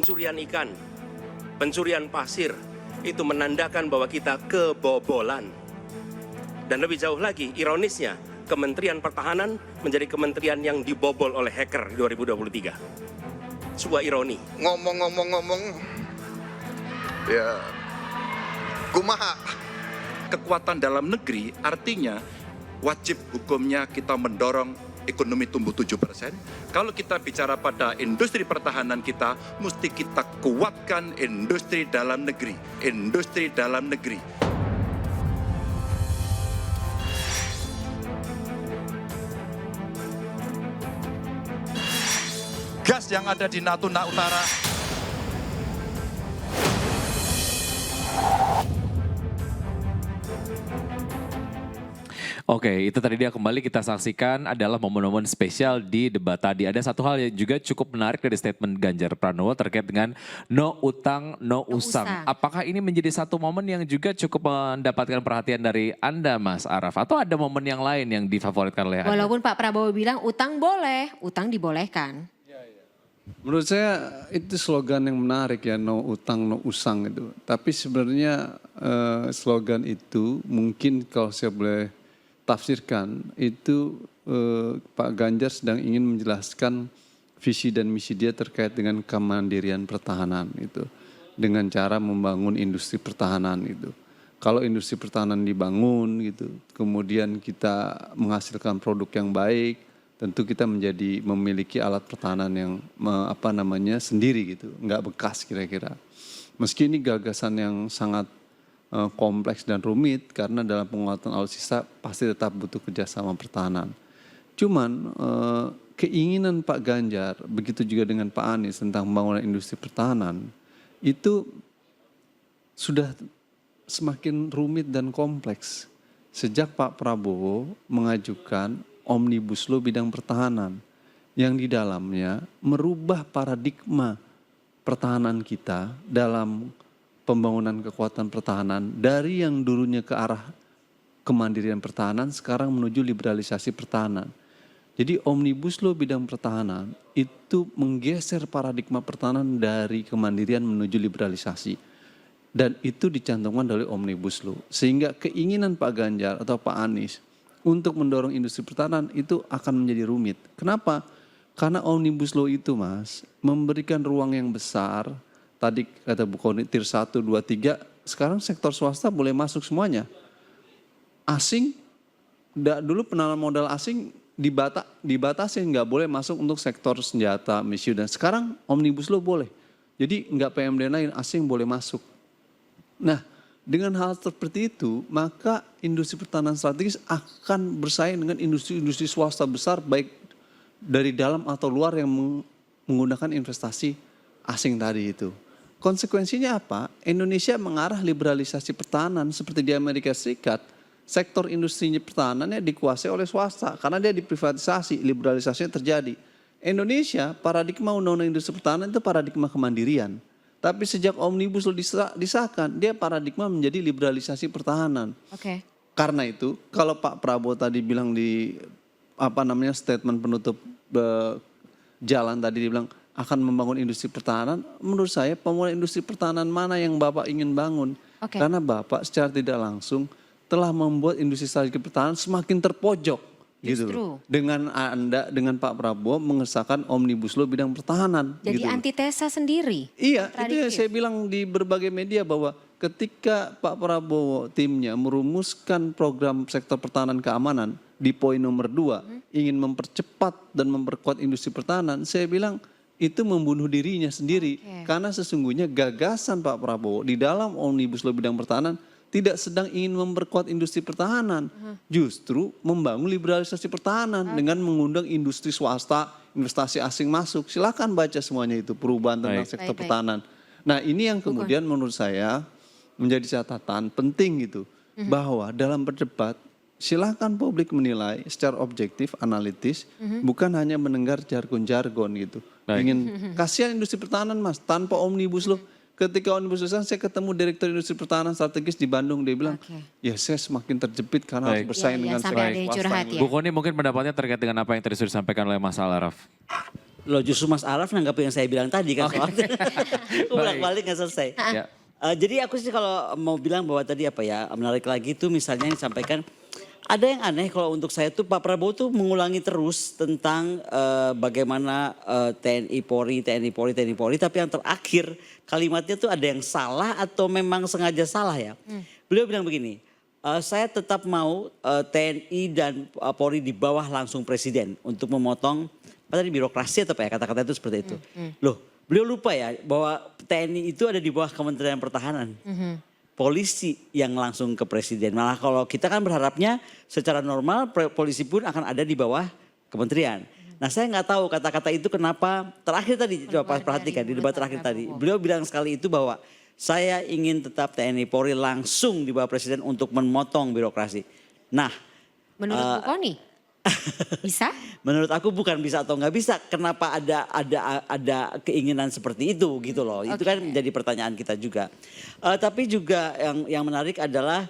pencurian ikan, pencurian pasir, itu menandakan bahwa kita kebobolan. Dan lebih jauh lagi, ironisnya, Kementerian Pertahanan menjadi kementerian yang dibobol oleh hacker di 2023. Sebuah ironi. Ngomong-ngomong, ya kumaha. Kekuatan dalam negeri artinya wajib hukumnya kita mendorong ekonomi tumbuh 7%. Kalau kita bicara pada industri pertahanan kita, mesti kita kuatkan industri dalam negeri. Industri dalam negeri. Gas yang ada di Natuna Utara Oke, itu tadi dia kembali kita saksikan adalah momen-momen spesial di debat tadi. Ada satu hal yang juga cukup menarik dari statement Ganjar Pranowo terkait dengan no utang, no usang. Apakah ini menjadi satu momen yang juga cukup mendapatkan perhatian dari Anda, Mas Araf? Atau ada momen yang lain yang difavoritkan oleh Anda? Walaupun Pak Prabowo bilang utang boleh, utang dibolehkan. Menurut saya itu slogan yang menarik ya, no utang no usang itu. Tapi sebenarnya slogan itu mungkin kalau saya boleh tafsirkan itu Pak Ganjar sedang ingin menjelaskan visi dan misi dia terkait dengan kemandirian pertahanan itu. Dengan cara membangun industri pertahanan itu. Kalau industri pertahanan dibangun gitu, kemudian kita menghasilkan produk yang baik, tentu kita memiliki alat pertahanan yang sendiri gitu, nggak bekas kira-kira. Meski ini gagasan yang sangat kompleks dan rumit karena dalam penguatan alutsista pasti tetap butuh kerjasama pertahanan. Cuman keinginan Pak Ganjar, begitu juga dengan Pak Anies tentang pembangunan industri pertahanan itu sudah semakin rumit dan kompleks sejak Pak Prabowo mengajukan Omnibus Law bidang pertahanan yang di dalamnya merubah paradigma pertahanan kita dalam pembangunan kekuatan pertahanan dari yang dulunya ke arah kemandirian pertahanan sekarang menuju liberalisasi pertahanan. Jadi Omnibus Law bidang pertahanan itu menggeser paradigma pertahanan dari kemandirian menuju liberalisasi. Dan itu dicantumkan dari Omnibus Law. Sehingga keinginan Pak Ganjar atau Pak Anies untuk mendorong industri pertahanan itu akan menjadi rumit. Kenapa? Karena Omnibus Law itu Mas memberikan ruang yang besar. Tadi kata Bu Koni, tier 1, 2, 3, sekarang sektor swasta boleh masuk semuanya. Asing, dulu penanaman modal asing dibatasi, nggak boleh masuk untuk sektor senjata, misi, dan sekarang Omnibus Law boleh. Jadi nggak PMD lain, asing boleh masuk. Nah, dengan hal seperti itu, maka industri pertahanan strategis akan bersaing dengan industri-industri swasta besar, baik dari dalam atau luar yang menggunakan investasi asing tadi itu. Konsekuensinya apa? Indonesia mengarah liberalisasi pertahanan seperti di Amerika Serikat, sektor industrinya pertahanannya dikuasai oleh swasta karena dia diprivatisasi, liberalisasinya terjadi. Indonesia, paradigma undang-undang industri pertahanan itu paradigma kemandirian. Tapi sejak Omnibus Law disahkan, dia paradigma menjadi liberalisasi pertahanan. Oke. Karena itu, kalau Pak Prabowo tadi bilang di statement penutup jalan tadi dia bilang akan membangun industri pertahanan, menurut saya pembangunan industri pertahanan mana yang Bapak ingin bangun? Oke. Karena Bapak secara tidak langsung telah membuat industri strategi pertahanan semakin terpojok. Gitu loh. Dengan Pak Prabowo mengesahkan Omnibus Law bidang pertahanan. Jadi gitu antitesa sendiri. Iya, itu yang saya bilang di berbagai media bahwa ketika Pak Prabowo timnya merumuskan program sektor pertahanan keamanan di poin nomor 2, ingin mempercepat dan memperkuat industri pertahanan, saya bilang itu membunuh dirinya sendiri. Karena sesungguhnya gagasan Pak Prabowo di dalam Omnibus Law bidang pertahanan tidak sedang ingin memperkuat industri pertahanan, justru membangun liberalisasi pertahanan dengan mengundang industri swasta, investasi asing masuk. Silakan baca semuanya itu perubahan tentang sektor pertahanan. Nah, ini yang kemudian menurut saya menjadi catatan penting gitu, bahwa dalam berdebat silakan publik menilai secara objektif, analitis, bukan hanya mendengar jargon-jargon gitu. Ingin kasihan industri pertahanan Mas, tanpa Omnibus Law. Ketika Omnibus Law saya ketemu Direktur Industri Pertahanan Strategis di Bandung, dia bilang, ya saya semakin terjepit karena harus bersaing dengan sektor swasta. Bu Koni mungkin pendapatnya terkait dengan apa yang tadi sudah disampaikan oleh Mas Araf. Loh justru Mas Araf nanggap yang saya bilang tadi kan soalnya. Bolak-balik nggak selesai. Ya. Jadi aku sih kalau mau bilang bahwa tadi apa ya, menarik lagi tuh misalnya yang disampaikan, ada yang aneh kalau untuk saya tuh Pak Prabowo tuh mengulangi terus tentang bagaimana TNI Polri, tapi yang terakhir kalimatnya tuh ada yang salah atau memang sengaja salah ya. Beliau bilang begini, saya tetap mau TNI dan Polri di bawah langsung presiden untuk memotong apa tadi birokrasi atau apa ya kata-kata itu seperti itu. Loh, beliau lupa ya bahwa TNI itu ada di bawah Kementerian Pertahanan. Polisi yang langsung ke presiden. Malah kalau kita kan berharapnya secara normal polisi pun akan ada di bawah kementerian. Nah saya nggak tahu kata-kata itu kenapa terakhir tadi coba perhatikan di debat terakhir tadi. Beliau bilang sekali itu bahwa saya ingin tetap TNI Polri langsung di bawah presiden untuk memotong birokrasi. Nah. Menurut Bu Kony? Bisa? Menurut aku bukan bisa atau nggak bisa. Kenapa ada keinginan seperti itu gitu loh. Itu kan menjadi pertanyaan kita juga. Tapi juga yang menarik adalah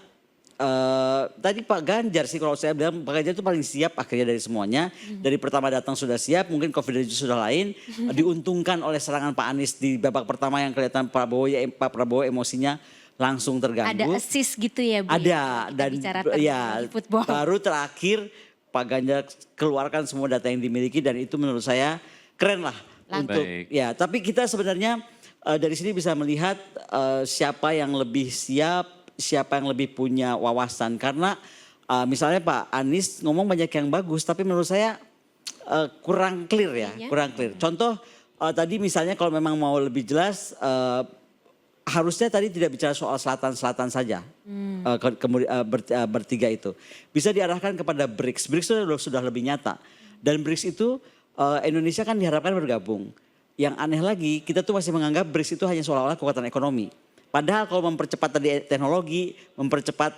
tadi Pak Ganjar sih kalau saya bilang Pak Ganjar itu paling siap akhirnya dari semuanya. Dari pertama datang sudah siap, mungkin COVID sudah lain. Diuntungkan oleh serangan Pak Anies di babak pertama yang kelihatan Pak Prabowo emosinya langsung terganggu. Ada assist gitu ya Bu? Ada dan ya baru terakhir Pak Ganjar keluarkan semua data yang dimiliki dan itu menurut saya keren lah. Untuk ya, tapi kita sebenarnya dari sini bisa melihat siapa yang lebih siap, siapa yang lebih punya wawasan. Karena misalnya Pak Anies ngomong banyak yang bagus tapi menurut saya kurang clear ya, kurang clear. Contoh tadi misalnya kalau memang mau lebih jelas harusnya tadi tidak bicara soal selatan-selatan saja. Bertiga itu. Bisa diarahkan kepada BRICS. BRICS itu sudah lebih nyata. Dan BRICS itu Indonesia kan diharapkan bergabung. Yang aneh lagi kita tuh masih menganggap BRICS itu hanya seolah-olah kekuatan ekonomi. Padahal kalau mempercepat tadi teknologi, mempercepat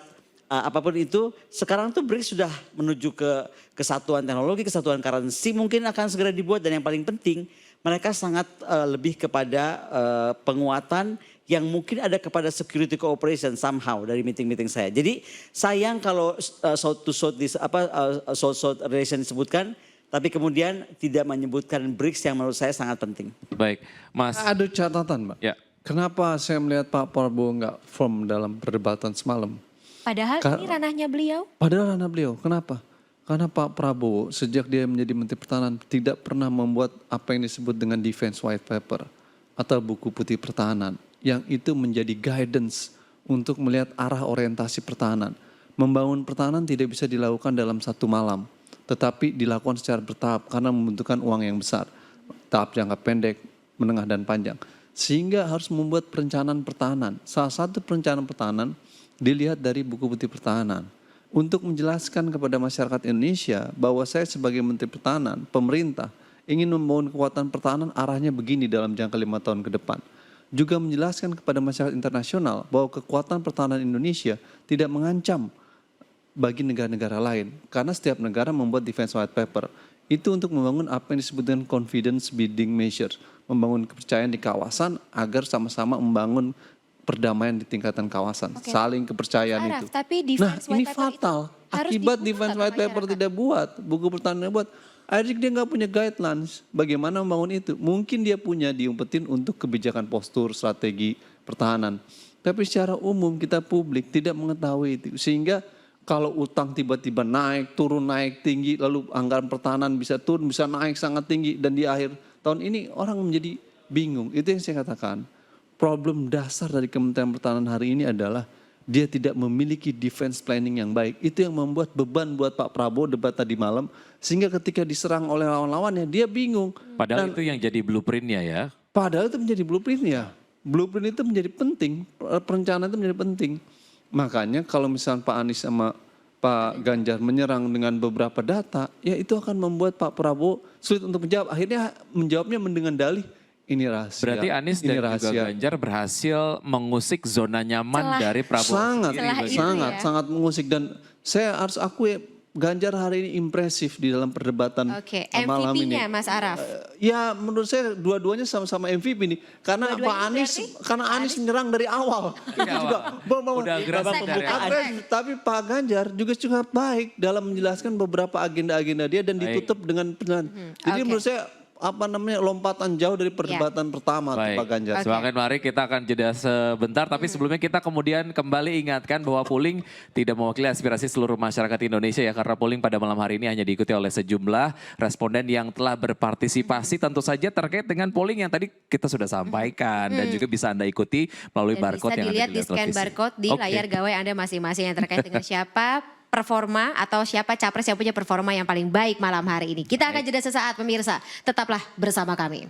apapun itu, sekarang tuh BRICS sudah menuju ke kesatuan teknologi, kesatuan currency mungkin akan segera dibuat. Dan yang paling penting mereka sangat lebih kepada penguatan yang mungkin ada kepada security cooperation somehow dari meeting-meeting saya. Jadi sayang kalau South to South South relation disebutkan, tapi kemudian tidak menyebutkan BRICS yang menurut saya sangat penting. Baik, Mas. Ada catatan, Mbak. Ya. Kenapa saya melihat Pak Prabowo nggak firm dalam perdebatan semalam? Padahal ini ranahnya beliau. Padahal ranah beliau. Kenapa? Karena Pak Prabowo sejak dia menjadi Menteri Pertahanan tidak pernah membuat apa yang disebut dengan Defense White Paper atau buku putih pertahanan. Yang itu menjadi guidance untuk melihat arah orientasi pertahanan. Membangun pertahanan tidak bisa dilakukan dalam satu malam, tetapi dilakukan secara bertahap karena membutuhkan uang yang besar. Tahap jangka pendek, menengah dan panjang. Sehingga harus membuat perencanaan pertahanan. Salah satu perencanaan pertahanan dilihat dari buku putih pertahanan. Untuk menjelaskan kepada masyarakat Indonesia bahwa saya sebagai Menteri Pertahanan, pemerintah ingin membangun kekuatan pertahanan arahnya begini dalam jangka 5 tahun ke depan. Juga menjelaskan kepada masyarakat internasional bahwa kekuatan pertahanan Indonesia tidak mengancam bagi negara-negara lain. Karena setiap negara membuat Defense White Paper. Itu untuk membangun apa yang disebut dengan confidence building measures. Membangun kepercayaan di kawasan agar sama-sama membangun perdamaian di tingkatan kawasan. Saling kepercayaan itu. Tapi nah ini fatal. Akibat Defense White Paper tidak buat, buku pertahanan buat. Akhirnya dia nggak punya guidelines bagaimana membangun itu. Mungkin dia punya diumpetin untuk kebijakan postur, strategi pertahanan. Tapi secara umum kita publik tidak mengetahui itu. Sehingga kalau utang tiba-tiba naik, turun naik tinggi, lalu anggaran pertahanan bisa turun, bisa naik sangat tinggi. Dan di akhir tahun ini orang menjadi bingung. Itu yang saya katakan. Problem dasar dari Kementerian Pertahanan hari ini adalah dia tidak memiliki defense planning yang baik. Itu yang membuat beban buat Pak Prabowo debat tadi malam. Sehingga ketika diserang oleh lawan-lawannya dia bingung. Padahal itu yang jadi blueprintnya ya. Padahal itu menjadi blueprintnya. Blueprint itu menjadi penting. Perencanaan itu menjadi penting. Makanya kalau misalnya Pak Anies sama Pak Ganjar menyerang dengan beberapa data. Ya itu akan membuat Pak Prabowo sulit untuk menjawab. Akhirnya menjawabnya dengan dalih. Ini rahasia. Berarti Anies dan juga Ganjar berhasil mengusik zona nyaman dari Prabowo. Sangat mengusik. Dan saya harus akui Ganjar hari ini impresif di dalam perdebatan malam ini. MVP-nya Mas Araf? Ya menurut saya dua-duanya sama-sama MVP nih. Karena Pak Anies menyerang dari awal. Itu juga udah tapi Pak Ganjar juga cukup baik dalam menjelaskan beberapa agenda-agenda dia dan ditutup dengan penjelasan. Jadi menurut saya lompatan jauh dari perdebatan pertama tuh, Baik, Pak Ganjar. semakin mari kita akan jeda sebentar, tapi sebelumnya kita kemudian kembali ingatkan bahwa polling tidak mewakili aspirasi seluruh masyarakat Indonesia ya, karena polling pada malam hari ini hanya diikuti oleh sejumlah responden yang telah berpartisipasi tentu saja terkait dengan polling yang tadi kita sudah sampaikan dan juga bisa Anda ikuti melalui Dan barcode bisa yang dilihat ada di di scan televisi. barcode di Oke. layar gawai Anda masing-masing yang terkait dengan siapa performa atau siapa capres yang punya performa yang paling baik malam hari ini. Kita akan jeda sesaat pemirsa, tetaplah bersama kami.